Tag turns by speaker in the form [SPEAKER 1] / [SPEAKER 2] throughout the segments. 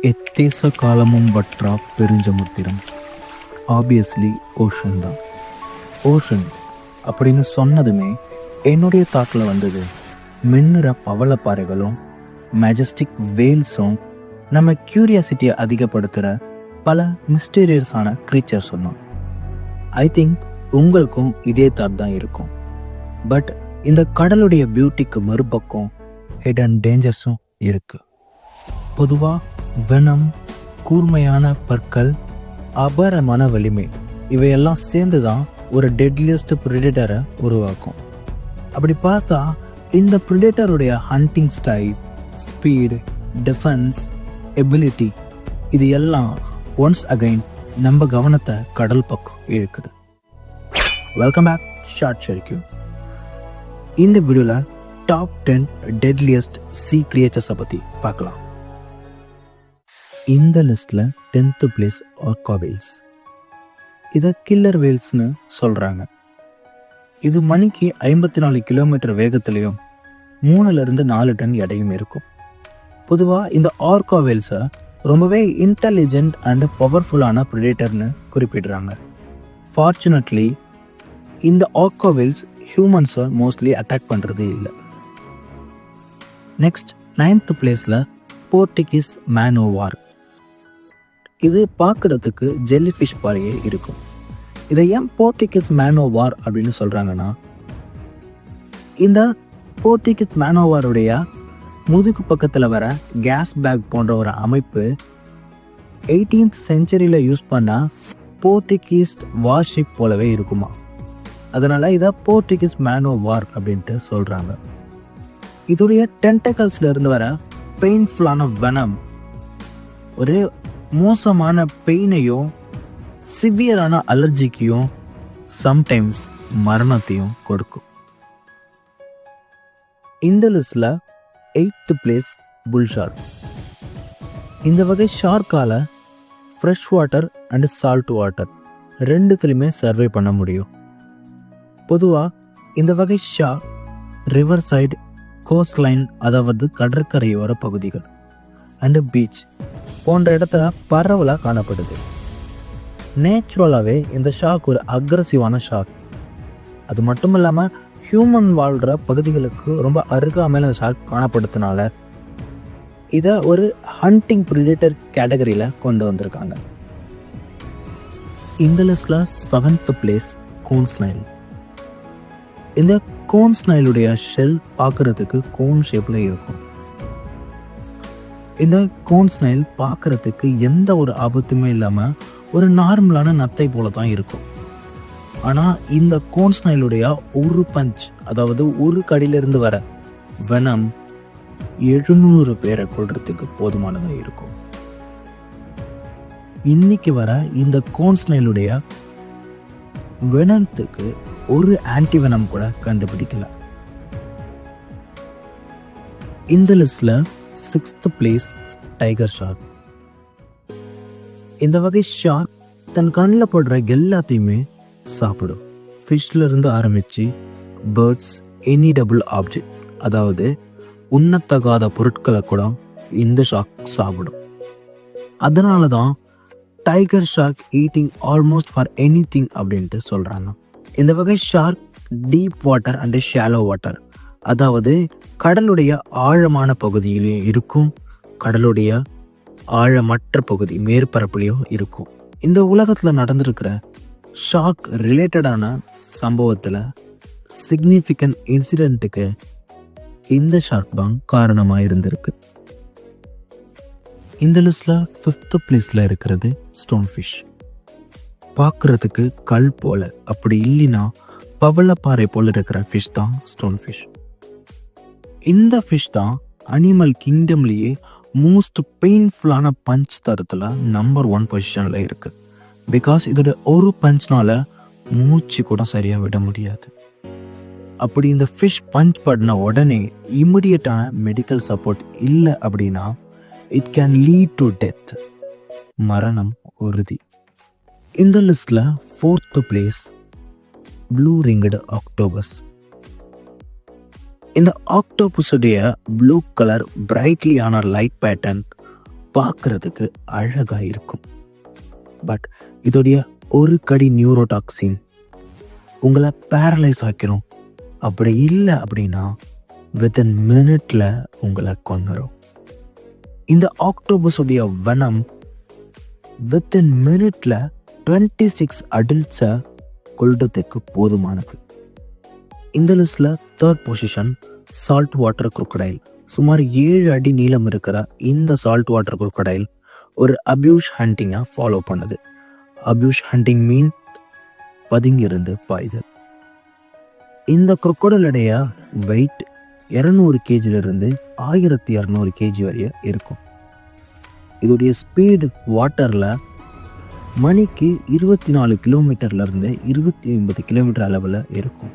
[SPEAKER 1] எத்தேச காலமும் வற்றா பெருஞ்சமுத்திரம். Obviously ocean தான். Ocean அப்படின்னு சொன்னதுமே என்னுடைய தாட்டில் வந்தது மின்னுற பவளப்பாறைகளும் மெஜஸ்டிக் வேல்ஸும் நம்ம க்யூரியாசிட்டியை அதிகப்படுத்துகிற பல மிஸ்டீரியஸான க்ரீச்சர் சொன்னோம். ஐ திங்க் உங்களுக்கும் இதே தாட் தான் இருக்கும். பட் இந்த கடலுடைய பியூட்டிக்கு மறுபக்கம் ஹிடன் டேஞ்சர்ஸும் இருக்குது. பொதுவாக வெனம், கூர்மையான பற்கள், அபாரமான வலிமை இவையெல்லாம் சேர்ந்து தான் ஒரு டெட்லியஸ்ட் ப்ரிடேட்டரை உருவாக்கும். அப்படி பார்த்தா இந்த ப்ரிடேட்டருடைய hunting style, speed, defence, ability இது எல்லாம் ஒன்ஸ் அகைன் நம்ம கவனத்தை கடல் பக்கம் இழுக்குது. வெல்கம் பேக் ஷார்ட் ஷெர்க்யூ. இந்த வீடியோவில் டாப் 10 டெட்லியஸ்ட் சீ கிரியேச்சர்ஸை பற்றி பார்க்கலாம். இந்த லிஸ்ட்டில் 10th பிளேஸ் ஆர்கா வேல்ஸ். இதை கில்லர் வேல்ஸ்னு சொல்கிறாங்க. இது மணிக்கு 54 கிலோமீட்டர் வேகத்திலையும் 3-4 டன் எடையும் இருக்கும். பொதுவாக இந்த ஆர்கா வேல்ஸை ரொம்பவே இன்டெலிஜென்ட் அண்ட் பவர்ஃபுல்லான ப்ரிடேட்டர்னு குறிப்பிடுறாங்க. ஃபார்ச்சுனேட்லி இந்த ஆர்கா வேல்ஸ் ஹியூமன்ஸை மோஸ்ட்லி அட்டாக் பண்ணுறது இல்லை. நெக்ஸ்ட் 9th பிளேஸில் போர்ட்டுகீஸ் மேனோவார். இது பார்க்குறதுக்கு ஜெல்லிஃபிஷ் பாறையே இருக்கும். இதை ஏன் போர்ட்டுகீஸ் மேனோவார் அப்படின்னு சொல்கிறாங்கன்னா, இந்த போர்ட்டுகீஸ் மேனோவாருடைய முதுகு பக்கத்தில் வர கேஸ் பேக் போன்ற ஒரு அமைப்பு 18th செஞ்சுரியில் யூஸ் பண்ண போர்ட்டுகீஸ் வார்ஷிப் போலவே இருக்குமா. அதனால் இதை போர்ட்டுகீஸ் மேனோவார் அப்படின்ட்டு சொல்கிறாங்க. இதோடைய டென்டக்கல்ஸில் இருந்து வர பெயின்ஃபுல்லான வெனம் ஒரு மோசமான பெயினையும் சிவியரான அலர்ஜிக்கையும் சம்டைம்ஸ் மரணத்தையும் கொடுக்கும். இந்த லிஸ்டில் 8th பிளேஸ் புல் ஷார்க். இந்த வகை ஷார்க்கால் fresh water and salt water ரெண்டுத்துலையுமே சர்வை பண்ண முடியும். பொதுவாக இந்த வகை shark river side, coast line அதாவது கடற்கரையோர பகுதிகள் அண்டு பீச் போன்ற இடத்துல பரவலாக காணப்படுது. நேச்சுரலாகவே இந்த ஷார்க் ஒரு அக்ரஸிவான ஷார்க். அது மட்டும் இல்லாமல் ஹியூமன் வாழ்கிற பகுதிகளுக்கு ரொம்ப அருகாமையில் அந்த ஷார்க் காணப்படுறதுனால இதை ஒரு ஹண்டிங் ப்ரிடேட்டர் கேட்டகரியில் கொண்டு வந்திருக்காங்க. இந்த லிஸ்டில் 7th பிளேஸ் கோன் ஸ்னைல். இந்த கோன் ஸ்னைலுடைய ஷெல் பார்க்குறதுக்கு கோன் ஷேப்பில் இருக்கும். இந்த கோன் ஸ்னைல் பார்க்குறதுக்கு எந்த ஒரு ஆபத்துமே இல்லாமல் ஒரு நார்மலான நத்தை போல தான் இருக்கும். ஆனால் இந்த கோன் ஸ்னைலுடைய ஒரு பஞ்ச், அதாவது ஒரு கடியிலிருந்து வர வெனம் 700 பேரை கொள்றதுக்கு போதுமானதாக இருக்கும். இன்னைக்கு வர இந்த கோன் ஸ்னைலுடைய வெனத்துக்கு ஒரு ஆன்டிவெனம் கூட கண்டுபிடிக்கல. இந்த லிஸ்ட்ல 6th பிளேஸ் டைகர் ஷார்க். இந்த வகை ஷார்க் தன் கண்ணில் படுற எல்லாத்தையுமே சாப்பிடும். ஃபிஷ்ல இருந்து ஆரம்பிச்சு பேர்ட்ஸ், எனி டபுள் ஆப்ஜெக்ட், அதாவது உண்ணத்தகாத பொருட்களை கூட இந்த ஷார்க் சாப்பிடும். அதனால தான் tiger shark eating almost for any thing அப்படின்ட்டு சொல்கிறாங்க. இந்த வகை shark deep water and shallow water, அதாவது கடலுடைய ஆழமான பகுதியிலையும் இருக்கும், கடலுடைய ஆழமற்ற பகுதி மேற்பரப்புலையும் இருக்கும். இந்த உலகத்தில் நடந்திருக்கிற ஷார்க் ரிலேட்டடான சம்பவத்தில் சிக்னிஃபிகண்ட் இன்சிடெண்ட்டுக்கு இந்த ஷார்க் தான் காரணமாக இருந்திருக்கு. இந்த லிஸ்டில் 5th பிளேஸில் இருக்கிறது ஸ்டோன் ஃபிஷ். பார்க்குறதுக்கு கல் போல, அப்படி இல்லைன்னா பவளப்பாறை போல் இருக்கிற ஃபிஷ் தான் ஸ்டோன் ஃபிஷ். இந்த ஃபிஷ் தான் அனிமல் கிங்டம்லேயே மோஸ்ட் பெயின்ஃபுல்லான பஞ்ச் தரத்தில் நம்பர் 1 பொசிஷனில் இருக்குது. பிகாஸ் இதோட ஒரு பஞ்ச்னால மூச்சு கூட சரியாக விட முடியாது. அப்படி இந்த ஃபிஷ் பஞ்ச் பண்ண உடனே இமிடியட்டான மெடிக்கல் சப்போர்ட் இல்லை அப்படின்னா it can lead to death, மரணம் உறுதி. இந்த லிஸ்டில் 4th place blue ringed octopus. இந்த ஆக்டோபஸுடைய ப்ளூ கலர் பிரைட்லியான லைட் பேட்டர்ன் பார்க்கறதுக்கு அழகா இருக்கும். பட் இதோடைய ஒரு கடி நியூரோடாக்சின் உங்களை பேரலைஸ் ஆக்கிரும். அப்படி இல்லை அப்படின்னா வித்தின் மினிட்ல உங்களை கொன்னுரும். இந்த ஆக்டோபஸோடைய வெனம் வித்தின் மினிட்ல 26 அடல்ட்ஸை கொல்றதுக்கு போதுமானது. இந்த லிஸ்ட்ல 3rd position salt water crocodile. சுமார் 7 அடி நீளம் இருக்கிற இந்த சால்ட் வாட்டர் crocodile ஒரு அபியூஸ் ஹண்டிங்கை ஃபாலோ பண்ணுது. அபியூஸ் ஹண்டிங் மீன் பதுங்கிருந்து பாய்தல். இந்த crocodileடைய வெயிட் 200 kgலிருந்து 1200 kg வரைய இருக்கும். இதோடைய ஸ்பீடு வாட்டரில் மணிக்கு 24 கிலோமீட்டர்லேருந்து 29 கிலோமீட்டர் அளவில் இருக்கும்.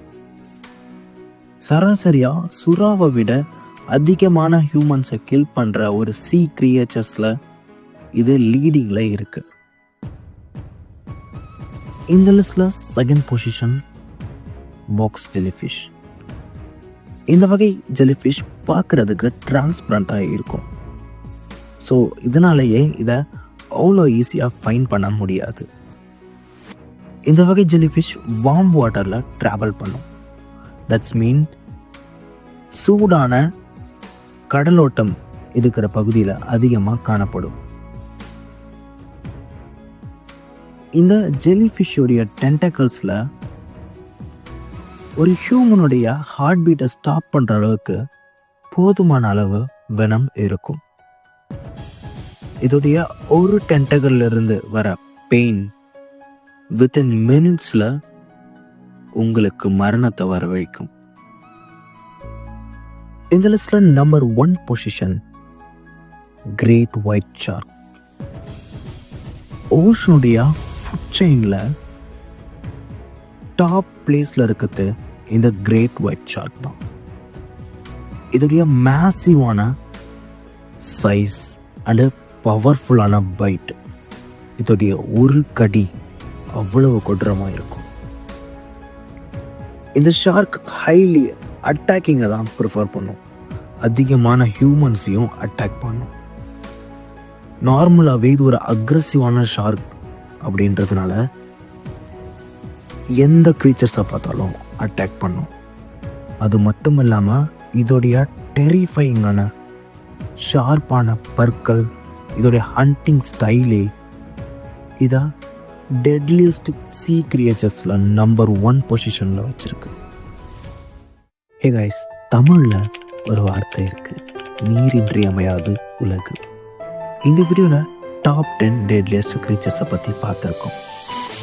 [SPEAKER 1] சராசரியாக சுறாவை விட அதிகமான ஹியூமன்ஸை கில் பண்ணுற ஒரு சீ கிரியேச்சர்ஸில் இது லீடிங்கில் இருக்கு. இந்த லிஸ்டில் 2nd பொசிஷன் பாக்ஸ் ஜெல்லிஃபிஷ். இந்த வகை ஜெல்லிஃபிஷ் பார்க்குறதுக்கு டிரான்ஸ்பரண்ட்டாக இருக்கும். ஸோ இதனாலேயே இதை அவ்வளோ ஈஸியாக ஃபைண்ட் பண்ண முடியாது. இந்த வகை ஜெல்லிஃபிஷ் வார்ம் வாட்டரில் ட்ராவல் பண்ணும். தட்ஸ் மீன் சூடான கடலோட்டம் இருக்கிற பகுதியில் அதிகமாக காணப்படும். இந்த ஜெல்லிஃபிஷ்ஷோடைய டென்டக்கல்ஸில் ஒரு ஹியூமனுடைய ஹார்ட் பீட்டை ஸ்டாப் பண்ணுற அளவுக்கு போதுமான அளவு வெனம் இருக்கும். இதோடைய ஒரு டென்டக்கல்ல இருந்து வர பெயின் வித்தின் மினிட்ஸில் உங்களுக்கு மரணத்தை வரவழைக்கும். இந்த லிஸ்டில் number 1 position great white shark. ஓஷனுடைய ஃபுட் செயினில் டாப் பிளேஸில் இருக்கிறது இந்த கிரேட் ஒயிட் ஷார்க் தான். இதோடைய மேசிவான சைஸ் அண்டு பவர்ஃபுல்லான பைட், இதோடைய ஒரு கடி அவ்வளவு கொடூரமாக இருக்கும். இந்த ஷார்க் ஹைலி அட்டாக்கிங்கை தான் ப்ரிஃபர் பண்ணும். அதிகமான ஹியூமன்ஸையும் அட்டாக் பண்ணும். நார்மலாகவே இது ஒரு அக்ரெசிவான ஷார்க் அப்படின்றதுனால எந்த க்ரீச்சர்ஸை பார்த்தாலும் அட்டாக் பண்ணும். அது மட்டும் இல்லாமல் இதோடைய டெரிஃபைங்கான ஷார்ப்பான பற்கள், இதோடைய ஹண்டிங் ஸ்டைலே இதை டெட்லியஸ்ட் சீ கிரியேச்சர்ஸில் நம்பர் 1 பொசிஷனில் வச்சுருக்கு. ஹே கைஸ், தமிழில் ஒரு வார்த்தை இருக்குது, நீரின்றி அமையாது உலகு. இந்த வீடியோவில் டாப் 10 டெட்லியஸ்ட் கிரியேச்சர்ஸை பற்றி பார்த்துருக்கோம்.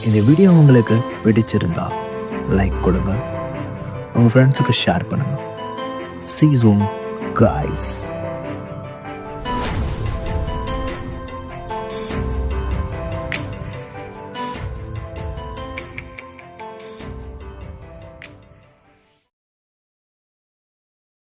[SPEAKER 1] இந்த வீடியோ உங்களுக்கு பிடிச்சிருந்தா லைக் கொடுங்க, உங்கள் ஃப்ரெண்ட்ஸுக்கு ஷேர் பண்ணுங்கள். See you soon, guys.